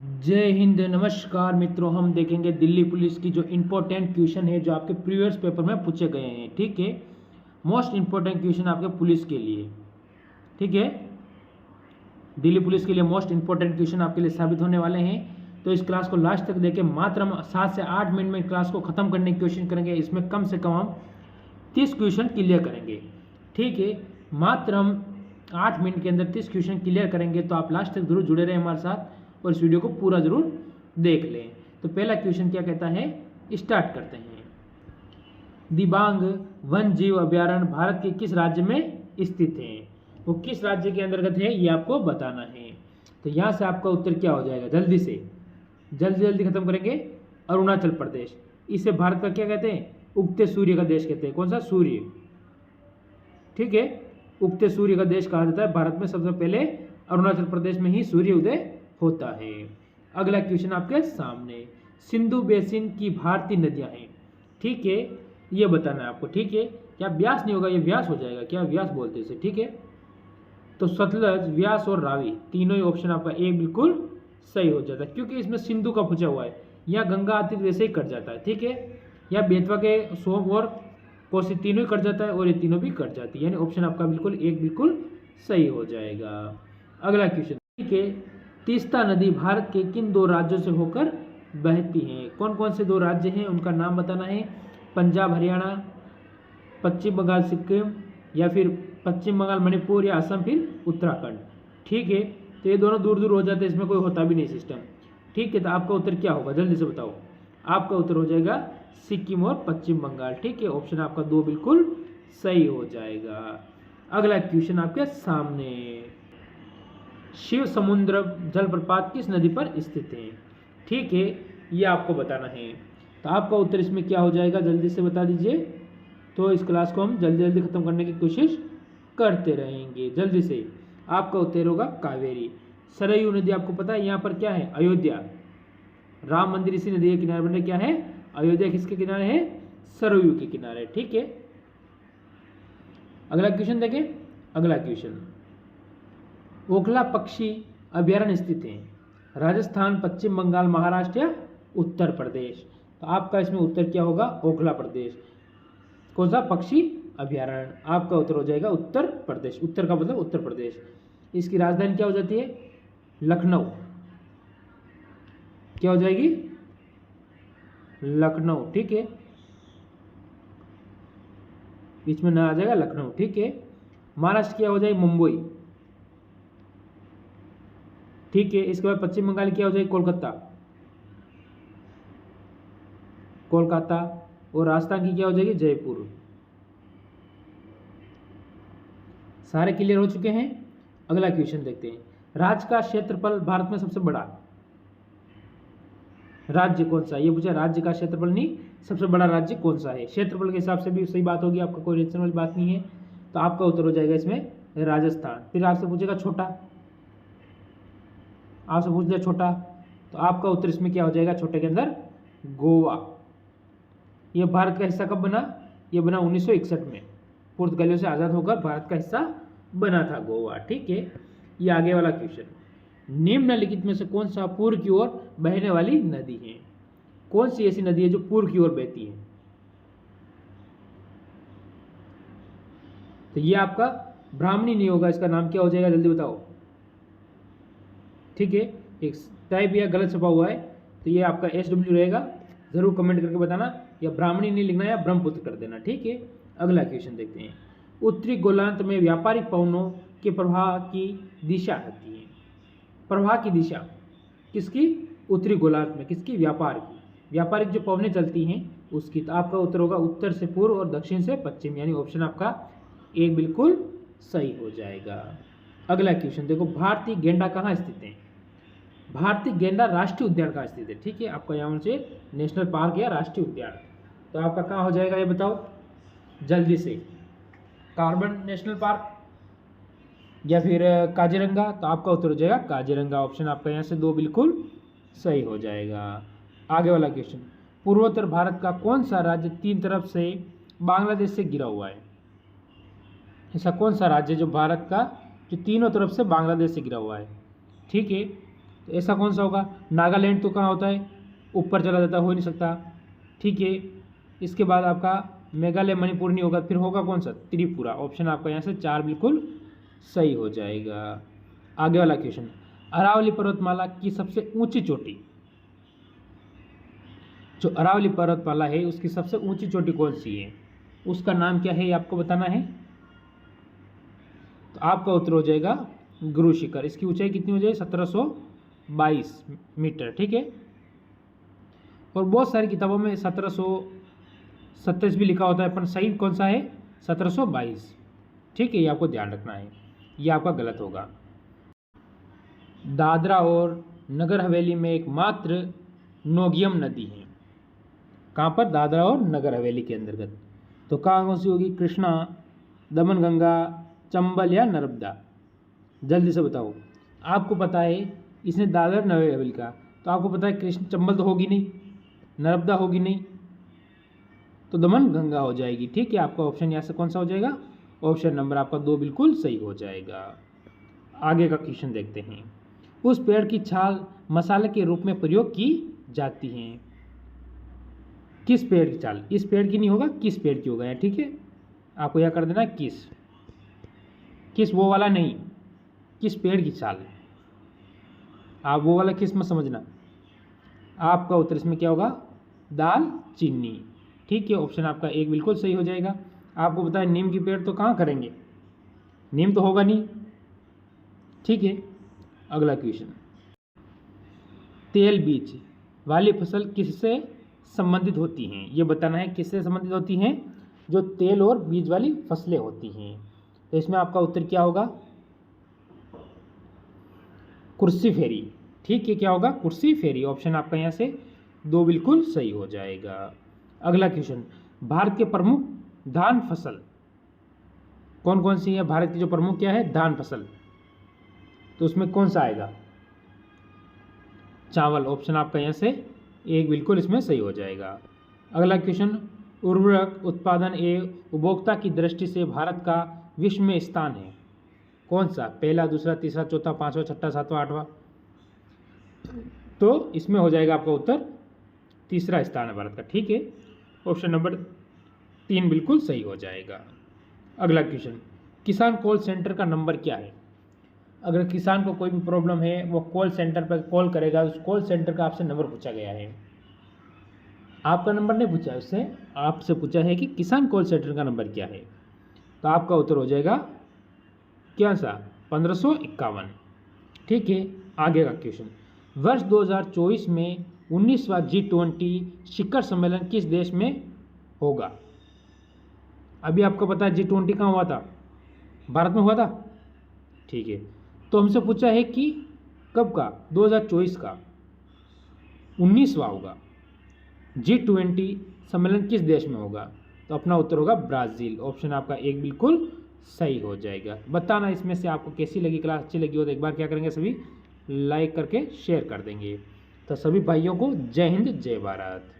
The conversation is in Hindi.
जय हिंद। नमस्कार मित्रों, हम देखेंगे दिल्ली पुलिस की जो इम्पोर्टेंट क्वेश्चन है जो आपके प्रीवियस पेपर में पूछे गए हैं। ठीक है, मोस्ट इम्पोर्टेंट क्वेश्चन आपके पुलिस के लिए। ठीक है, दिल्ली पुलिस के लिए मोस्ट इम्पोर्टेंट क्वेश्चन आपके लिए साबित होने वाले हैं। तो इस क्लास को लास्ट तक देखें। मात्र हम 7 से 8 मिनट में क्लास को खत्म करने की कोशिश करेंगे। इसमें कम से कम हम 30 क्वेश्चन क्लियर करेंगे। ठीक है, मात्र हम 8 मिनट के अंदर 30 क्वेश्चन क्लियर करेंगे। तो आप लास्ट तक जरूर जुड़े रहें हमारे साथ और इस वीडियो को पूरा जरूर देख लें। तो पहला क्वेश्चन क्या कहता है, स्टार्ट करते हैं। दिबांग वन जीव अभयारण्य भारत के किस राज्य में स्थित है? वो किस राज्य के अंतर्गत है ये आपको बताना है। तो यहाँ से आपका उत्तर क्या हो जाएगा, जल्दी से जल्दी खत्म करेंगे। अरुणाचल प्रदेश। इसे भारत का क्या कहते हैं, उगते सूर्य का देश कहते हैं। कौन सा? सूर्य। ठीक है, उगते सूर्य का देश कहा जाता है। भारत में सबसे पहले अरुणाचल प्रदेश में ही सूर्य उदय होता है। अगला क्वेश्चन आपके सामने, सिंधु बेसिन की भारतीय नदियां हैं। ठीक है, ये बताना है आपको। ठीक है, क्या व्यास नहीं होगा, ये व्यास हो जाएगा। क्या व्यास बोलते हैं इसे? ठीक है, तो सतलज, व्यास और रावी तीनों ही ऑप्शन आपका ए बिल्कुल सही हो जाता है, क्योंकि इसमें सिंधु का पूछा हुआ है। यहाँ गंगा आती तो वैसे ही कट जाता है। ठीक है, या बेतवा के सोम और कोसी तीनों ही कट जाता है और ये तीनों भी कट जाती है, यानी ऑप्शन आपका बिल्कुल एक बिल्कुल सही हो जाएगा। अगला क्वेश्चन, ठीक है, तीस्ता नदी भारत के किन 2 राज्यों से होकर बहती है? कौन कौन से 2 राज्य हैं उनका नाम बताना है। पंजाब हरियाणा, पश्चिम बंगाल सिक्किम, या फिर पश्चिम बंगाल मणिपुर, या असम फिर उत्तराखंड। ठीक है, तो ये दोनों दूर दूर हो जाते हैं, इसमें कोई होता भी नहीं सिस्टम। ठीक है, तो आपका उत्तर क्या होगा, जल्दी से बताओ। आपका उत्तर हो जाएगा सिक्किम और पश्चिम बंगाल। ठीक है, ऑप्शन आपका 2 बिल्कुल सही हो जाएगा। अगला क्वेश्चन आपके सामने, शिव समुद्र जलप्रपात किस नदी पर स्थित है? ठीक है, ये आपको बताना है। तो आपका उत्तर इसमें क्या हो जाएगा, जल्दी से बता दीजिए। तो इस क्लास को हम जल्दी खत्म करने की कोशिश करते रहेंगे। जल्दी से आपका उत्तर होगा कावेरी। सरयू नदी आपको पता है यहाँ पर क्या है, अयोध्या। राम मंदिर इसी नदी के किनारे बन रहे, क्या है, अयोध्या। किसके किनारे है? सरयू के किनारे। ठीक है, अगला क्वेश्चन देखें। अगला क्वेश्चन, ओखला पक्षी अभयारण्य स्थित है राजस्थान, पश्चिम बंगाल, महाराष्ट्र या उत्तर प्रदेश? तो आपका इसमें उत्तर क्या होगा, ओखला प्रदेश। कौन सा पक्षी अभयारण्य? आपका उत्तर हो जाएगा उत्तर प्रदेश। उत्तर का मतलब उत्तर प्रदेश। इसकी राजधानी क्या हो जाती है, लखनऊ। क्या हो जाएगी, लखनऊ। ठीक है, बीच में ना आ जाएगा लखनऊ। ठीक है, महाराष्ट्र क्या हो जाएगी, मुंबई। ठीक है, इसके बाद पश्चिम बंगाल क्या हो जाएगी, कोलकाता। कोलकाता। और राजस्थान की क्या हो जाएगी, जयपुर। सारे क्लियर हो चुके हैं। अगला क्वेश्चन देखते हैं, राज्य का क्षेत्रफल भारत में सबसे बड़ा राज्य कौन सा है? ये पूछा राज्य का क्षेत्रफल नहीं, सबसे बड़ा राज्य कौन सा है। क्षेत्रफल के हिसाब से भी सही बात होगी, आपका कोई टेंशन वाली बात नहीं है। तो आपका उत्तर हो जाएगा इसमें राजस्थान। फिर आपसे पूछेगा छोटा, आपसे पूछ लिया छोटा, तो आपका उत्तर इसमें क्या हो जाएगा, छोटे के अंदर गोवा। ये भारत का हिस्सा कब बना, ये बना 1961 में। पुर्तगालियों से आज़ाद होकर भारत का हिस्सा बना था गोवा। ठीक है, ये आगे वाला क्वेश्चन, निम्नलिखित में से कौन सा पूर्व की ओर बहने वाली नदी है? कौन सी ऐसी नदी है जो पूर्व की ओर बहती है? तो ये आपका ब्राह्मणी नहीं होगा, इसका नाम क्या हो जाएगा, जल्दी बताओ। ठीक है, एक टाइप यह गलत छपा हुआ है, तो ये आपका SW रहेगा। जरूर कमेंट करके बताना, या ब्राह्मणी नहीं लिखना या ब्रह्मपुत्र कर देना। ठीक है, अगला क्वेश्चन देखते हैं, उत्तरी गोलार्ध में व्यापारिक पवनों के प्रवाह की दिशा होती है। प्रवाह की दिशा किसकी, उत्तरी गोलार्ध में किसकी, व्यापार की। व्यापारिक जो पवनें चलती हैं उसकी। तो आपका उत्तर होगा उत्तर से पूर्व और दक्षिण से पश्चिम, यानी ऑप्शन आपका एक बिल्कुल सही हो जाएगा। अगला क्वेश्चन देखो, भारतीय गेंडा कहाँ स्थित है? भारतीय गेंडा राष्ट्रीय उद्यान कहाँ स्थित है? ठीक है, आपका यहाँ से नेशनल पार्क या राष्ट्रीय उद्यान। तो आपका कहाँ हो जाएगा, ये बताओ जल्दी से। कार्बन नेशनल पार्क या फिर काजीरंगा? तो आपका उत्तर हो जाएगा काजीरंगा। ऑप्शन आपका यहाँ से 2 बिल्कुल सही हो जाएगा। आगे वाला क्वेश्चन, पूर्वोत्तर भारत का कौन सा राज्य 3 तरफ से बांग्लादेश से घिरा हुआ है? ऐसा कौन सा राज्य जो भारत का जो तीनों तरफ से बांग्लादेश से घिरा हुआ है? ठीक है, तो ऐसा कौन सा होगा? नागालैंड तो कहाँ होता है? ऊपर चला जाता, हो नहीं सकता। ठीक है, इसके बाद आपका मेघालय मणिपुर नहीं होगा, फिर होगा कौन सा? त्रिपुरा। ऑप्शन आपका यहाँ से 4 बिल्कुल सही हो जाएगा। आगे वाला क्वेश्चन, अरावली पर्वतमाला की सबसे ऊंची चोटी, जो अरावली पर्वतमाला है उसकी सबसे ऊंची चोटी कौन सी है? उसका नाम क्या है ये आपको बताना है। तो आपका उत्तर हो जाएगा गुरु शिखर। इसकी ऊंचाई कितनी हो जाएगी? 1722 मीटर। ठीक है, और बहुत सारी किताबों में 1727 भी लिखा होता है, पर सही कौन सा है? 1722। ठीक है, ये आपको ध्यान रखना है, ये आपका गलत होगा। दादरा और नगर हवेली में एकमात्र नोगियम नदी है। कहाँ पर? दादरा और नगर हवेली के अंतर्गत। तो कहाँ कौन सी होगी? कृष्णा, दमन गंगा, चंबल या नर्मदा? जल्दी से बताओ। आपको पता है इसने दादरा नगर हवेली का, तो आपको पता है कृष्ण चंबल तो होगी नहीं, नर्मदा होगी नहीं, तो दमन गंगा हो जाएगी। ठीक है, आपका ऑप्शन यहाँ से कौन सा हो जाएगा? ऑप्शन नंबर आपका 2 बिल्कुल सही हो जाएगा। आगे का क्वेश्चन देखते हैं। उस पेड़ की छाल मसाले के रूप में प्रयोग की जाती है। किस पेड़ की छाल? इस पेड़ की नहीं होगा, किस पेड़ की होगा? ठीक है, आपको यह कर देना किस, किस वो वाला नहीं, किस पेड़ की छाल। आप वो वाला किस मत समझना। आपका उत्तर इसमें क्या होगा? दाल चीनी। ठीक है, ऑप्शन आपका 1 बिल्कुल सही हो जाएगा। आपको पता है नीम की पेड़ तो कहाँ करेंगे, नीम तो होगा नहीं। ठीक है, अगला क्वेश्चन, तेल बीज वाली फसल किससे संबंधित होती हैं? ये बताना है किससे संबंधित होती हैं? जो तेल और बीज वाली फसलें होती हैं। तो इसमें आपका उत्तर क्या होगा? कुर्सी फेरी। ठीक है, क्या होगा? कुर्सी फेरी। ऑप्शन आपका यहाँ से 2 बिल्कुल सही हो जाएगा। अगला क्वेश्चन, भारत के प्रमुख धान फसल कौन कौन सी है? भारत की जो प्रमुख क्या है? धान फसल। तो उसमें कौन सा आएगा? चावल। ऑप्शन आपका यहाँ से 1 बिल्कुल इसमें सही हो जाएगा। अगला क्वेश्चन, उर्वरक उत्पादन एवं उपभोक्ता की दृष्टि से भारत का विश्व में स्थान है कौन सा? पहला, दूसरा, तीसरा, चौथा, पांचवा, छठा, सातवां, आठवां? तो इसमें हो जाएगा आपका उत्तर तीसरा स्थान है भारत का। ठीक है, ऑप्शन नंबर 3 बिल्कुल सही हो जाएगा। अगला क्वेश्चन, किसान कॉल सेंटर का नंबर क्या है? अगर किसान को कोई भी प्रॉब्लम है वो कॉल सेंटर पर कॉल करेगा, उस कॉल सेंटर का आपसे नंबर पूछा गया है। आपका नंबर नहीं पूछा है, उससे आपसे पूछा है कि किसान कॉल सेंटर का नंबर क्या है। तो आपका उत्तर हो जाएगा क्या सा? 1551। ठीक है, आगे का क्वेश्चन, वर्ष 2024 में 19वां G20 शिखर सम्मेलन किस देश में होगा? अभी आपको पता है G20 कहाँ हुआ था? भारत में हुआ था। ठीक है, तो हमसे पूछा है कि कब का? 2024 का 19वां होगा। G20 सम्मेलन किस देश में होगा? तो अपना उत्तर होगा ब्राज़ील। ऑप्शन आपका 1 बिल्कुल सही हो जाएगा। बताना इसमें से आपको कैसी लगी क्लास, अच्छी लगी हो तो एक बार क्या करेंगे सभी लाइक करके शेयर कर देंगे। तो सभी भाइयों को जय हिंद जय भारत।